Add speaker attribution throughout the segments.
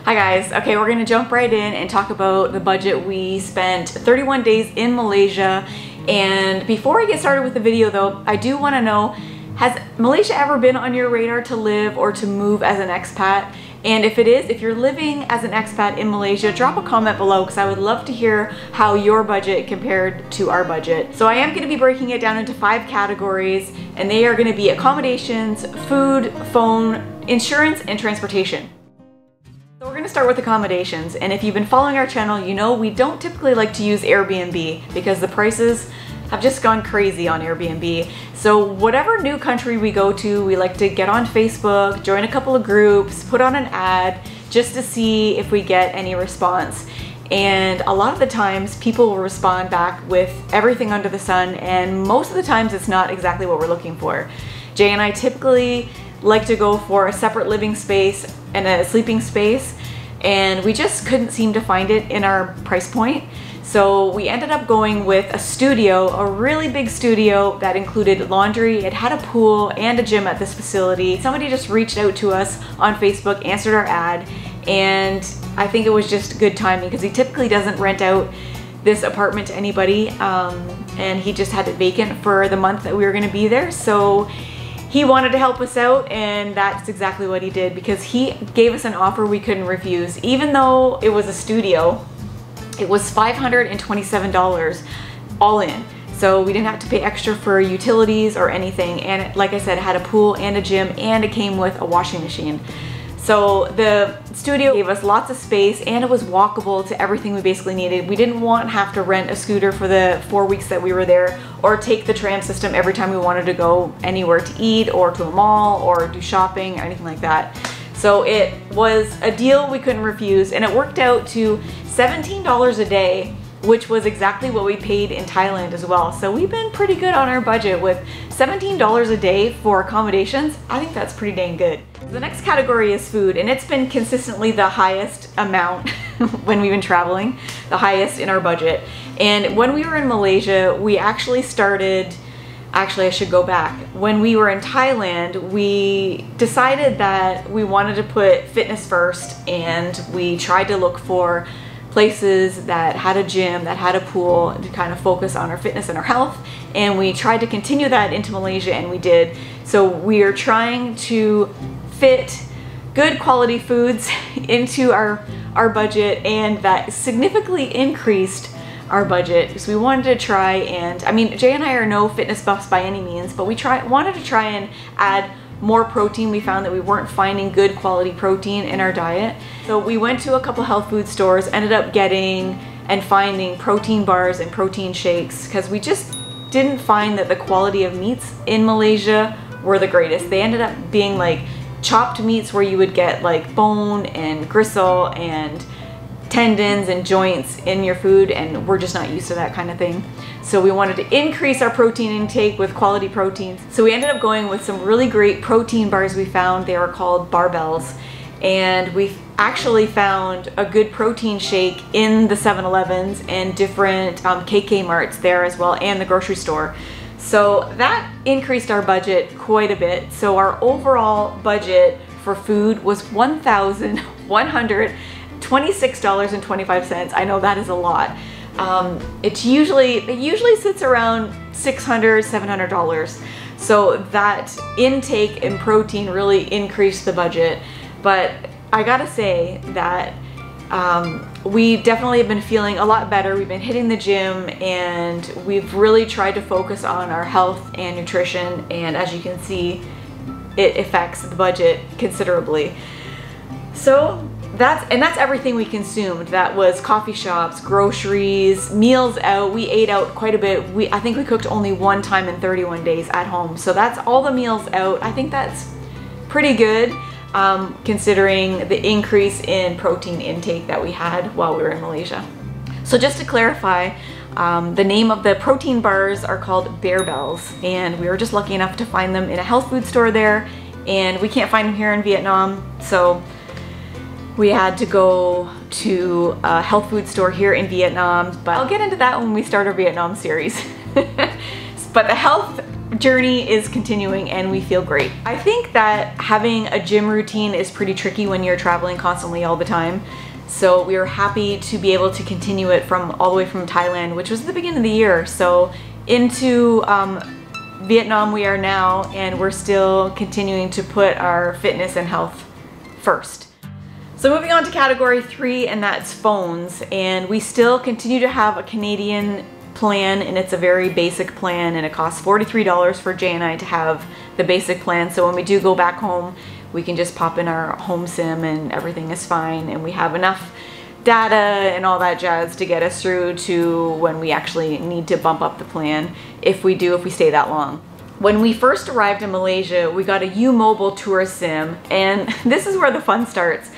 Speaker 1: Hi guys, okay, we're gonna jump right in and talk about the budget. We spent 31 days in Malaysia, and before I get started with the video though, I do wanna know, has Malaysia ever been on your radar to live or to move as an expat? And if it is, if you're living as an expat in Malaysia, drop a comment below because I would love to hear how your budget compared to our budget. So I am gonna be breaking it down into 5 categories, and they are gonna be accommodations, food, phone, insurance, and transportation. So we're going to start with accommodations, and if you've been following our channel, you know we don't typically like to use Airbnb because the prices have just gone crazy on Airbnb. So whatever new country we go to, we like to get on Facebook, join a couple of groups, put on an ad just to see if we get any response. And a lot of the times people will respond back with everything under the sun, and most of the times it's not exactly what we're looking for. Jay and I typically like to go for a separate living space and a sleeping space, and we just couldn't seem to find it in our price point. So we ended up going with a studio, a really big studio that included laundry. It had a pool and a gym at this facility. Somebody just reached out to us on Facebook, answered our ad, and I think it was just good timing because he typically doesn't rent out this apartment to anybody, and he just had it vacant for the month that we were going to be there. So he wanted to help us out, and that's exactly what he did, because he gave us an offer we couldn't refuse. Even though it was a studio, it was $527 all in. So we didn't have to pay extra for utilities or anything. And like I said, it had a pool and a gym, and it came with a washing machine. So the studio gave us lots of space, and it was walkable to everything we basically needed. We didn't want to have to rent a scooter for the 4 weeks that we were there, or take the tram system every time we wanted to go anywhere to eat or to a mall or do shopping or anything like that. So it was a deal we couldn't refuse, and it worked out to $17 a day, which was exactly what we paid in Thailand as well. So we've been pretty good on our budget with $17 a day for accommodations. I think that's pretty dang good. The next category is food, and it's been consistently the highest amount when we've been traveling, the highest in our budget. And when we were in Malaysia, we actually started, actually I should go back. When we were in Thailand, we decided that we wanted to put fitness first, and we tried to look for places that had a gym, that had a pool, to kind of focus on our fitness and our health. And we tried to continue that into Malaysia, and we did. So we are trying to fit good quality foods into our budget, and that significantly increased our budget because we wanted to try, and I mean, Jay and I are no fitness buffs by any means, but we wanted to try and add more protein. We found that we weren't finding good quality protein in our diet. So we went to a couple health food stores, ended up getting and finding protein bars and protein shakes, because we just didn't find that the quality of meats in Malaysia were the greatest. They ended up being like chopped meats where you would get like bone and gristle and tendons and joints in your food, and we're just not used to that kind of thing. So we wanted to increase our protein intake with quality proteins. So we ended up going with some really great protein bars we found. They were called barbells, and we actually found a good protein shake in the 7-Elevens and different KK Marts there as well, and the grocery store. So that increased our budget quite a bit. So our overall budget for food was $1,126.25. I know that is a lot. It usually sits around $600, $700. So that intake in protein really increased the budget. But I gotta say that we definitely have been feeling a lot better. We've been hitting the gym, and we've really tried to focus on our health and nutrition, and as you can see, it affects the budget considerably. So that's everything we consumed. That was coffee shops, groceries, meals out. We ate out quite a bit. I think we cooked only one time in 31 days at home. So that's all the meals out. I think that's pretty good, considering the increase in protein intake that we had while we were in Malaysia. So just to clarify, the name of the protein bars are called Barbells, and we were just lucky enough to find them in a health food store there, and we can't find them here in Vietnam. So we had to go to a health food store here in Vietnam, but I'll get into that when we start our Vietnam series. But the health journey is continuing and we feel great. I think that having a gym routine is pretty tricky when you're traveling constantly all the time. So we were happy to be able to continue it from all the way from Thailand, which was the beginning of the year. So into Vietnam we are now, and we're still continuing to put our fitness and health first. So moving on to category 3, and that's phones. And we still continue to have a Canadian plan, and it's a very basic plan, and it costs $43 for Jay and I to have the basic plan. So when we do go back home, we can just pop in our home sim and everything is fine, and we have enough data and all that jazz to get us through to when we actually need to bump up the plan, if we stay that long. When we first arrived in Malaysia, we got a U-Mobile tourist sim, and this is where the fun starts.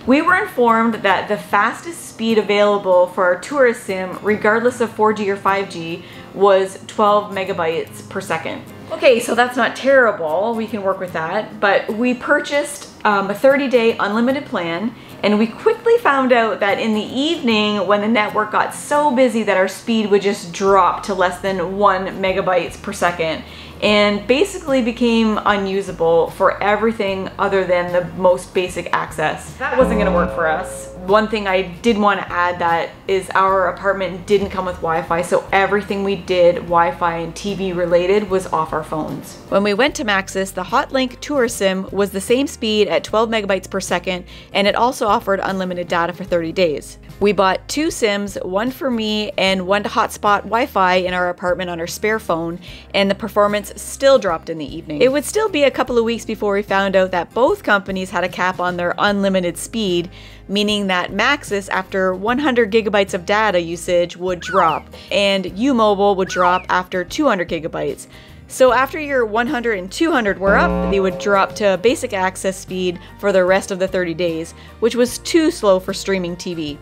Speaker 1: We were informed that the fastest speed available for our tourist sim, regardless of 4G or 5G, was 12 megabytes per second. Okay, so that's not terrible, we can work with that, but we purchased a 30-day unlimited plan, and we quickly found out that in the evening, when the network got so busy that our speed would just drop to less than 1 megabytes per second, and basically became unusable for everything other than the most basic access. That wasn't gonna work for us. One thing I did want to add that is our apartment didn't come with Wi-Fi, so everything we did Wi-Fi and TV related was off our phones. When we went to Maxis, the Hotlink Tour SIM was the same speed at 12 megabytes per second, and it also offered unlimited data for 30 days. We bought 2 SIMs, one for me and one to hotspot Wi-Fi in our apartment on our spare phone, and the performance still dropped in the evening. It would still be a couple of weeks before we found out that both companies had a cap on their unlimited speed, meaning that Maxis, after 100 gigabytes of data usage, would drop, and U-Mobile would drop after 200 gigabytes. So after your 100 and 200 were up, they would drop to basic access speed for the rest of the 30 days, which was too slow for streaming TV.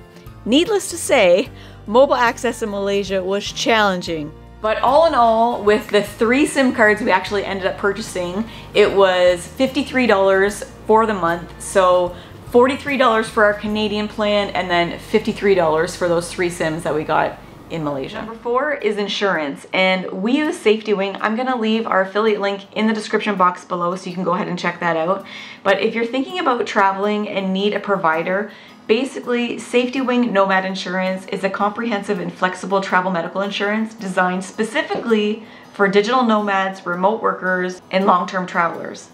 Speaker 1: Needless to say, mobile access in Malaysia was challenging. But all in all, with the 3 SIM cards we actually ended up purchasing, it was $53 for the month. So $43 for our Canadian plan, and then $53 for those 3 SIMs that we got in Malaysia. Number 4 is insurance, and we use Safety Wing. I'm gonna leave our affiliate link in the description box below so you can go ahead and check that out. But if you're thinking about traveling and need a provider, basically Safety Wing Nomad Insurance is a comprehensive and flexible travel medical insurance designed specifically for digital nomads, remote workers, and long-term travelers.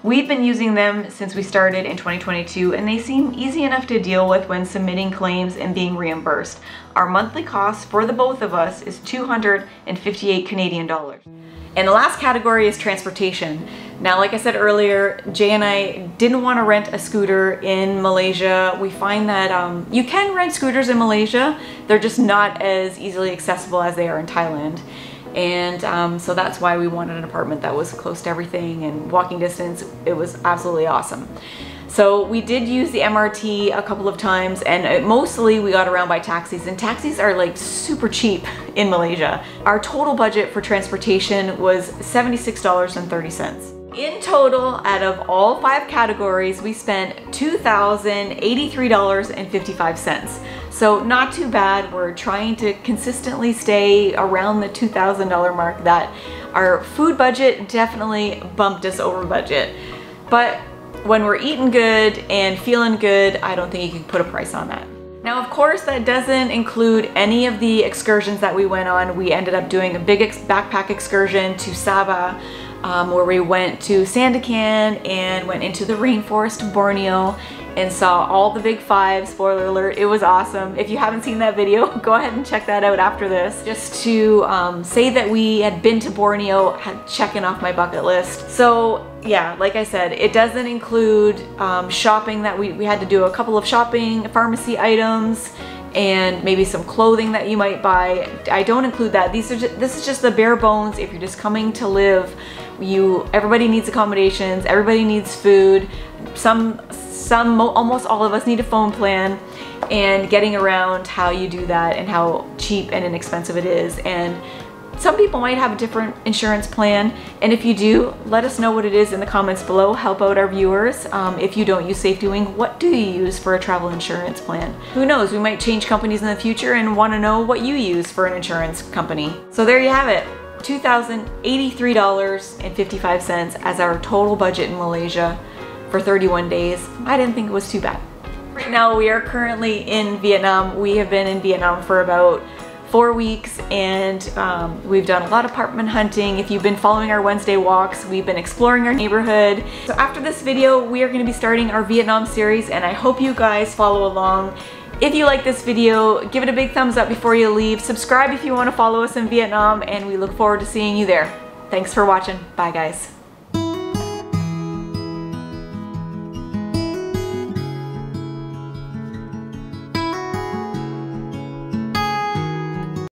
Speaker 1: We've been using them since we started in 2022, and they seem easy enough to deal with when submitting claims and being reimbursed. Our monthly cost for the both of us is 258 Canadian dollars. And the last category is transportation. Now, like I said earlier, Jay and I didn't want to rent a scooter in Malaysia. We find that you can rent scooters in Malaysia. They're just not as easily accessible as they are in Thailand. And so that's why we wanted an apartment that was close to everything and walking distance. It was absolutely awesome. So we did use the MRT a couple of times, and mostly we got around by taxis, and taxis are like super cheap in Malaysia. Our total budget for transportation was $76.30. In total, out of all 5 categories, we spent $2,083.55. So not too bad. We're trying to consistently stay around the $2,000 mark. That our food budget definitely bumped us over budget. But when we're eating good and feeling good, I don't think you can put a price on that. Now, of course, that doesn't include any of the excursions that we went on. We ended up doing a big backpack excursion to Sabah, where we went to Sandakan and went into the rainforest of Borneo and saw all the big 5. Spoiler alert, it was awesome. If you haven't seen that video, go ahead and check that out after this. Just to say that we had been to Borneo, checking off my bucket list. So yeah, like I said, it doesn't include shopping. That we had to do a couple of shopping pharmacy items and maybe some clothing that you might buy. I don't include that. This is just the bare bones. If you're just coming to live, everybody needs accommodations, everybody needs food. Almost all of us need a phone plan, and getting around how you do that and how cheap and inexpensive it is. And some people might have a different insurance plan, and if you do, let us know what it is in the comments below. Help out our viewers. If you don't use Safety Wing, what do you use for a travel insurance plan? Who knows, we might change companies in the future and want to know what you use for an insurance company. So there you have it. $2,083.55 as our total budget in Malaysia for 31 days. I didn't think it was too bad. Right now we are currently in Vietnam. We have been in Vietnam for about 4 weeks, and we've done a lot of apartment hunting. If you've been following our Wednesday walks, we've been exploring our neighborhood. So after this video, we are going to be starting our Vietnam series, and I hope you guys follow along. If you like this video, give it a big thumbs up before you leave. Subscribe if you want to follow us in Vietnam, and we look forward to seeing you there. Thanks for watching. Bye guys.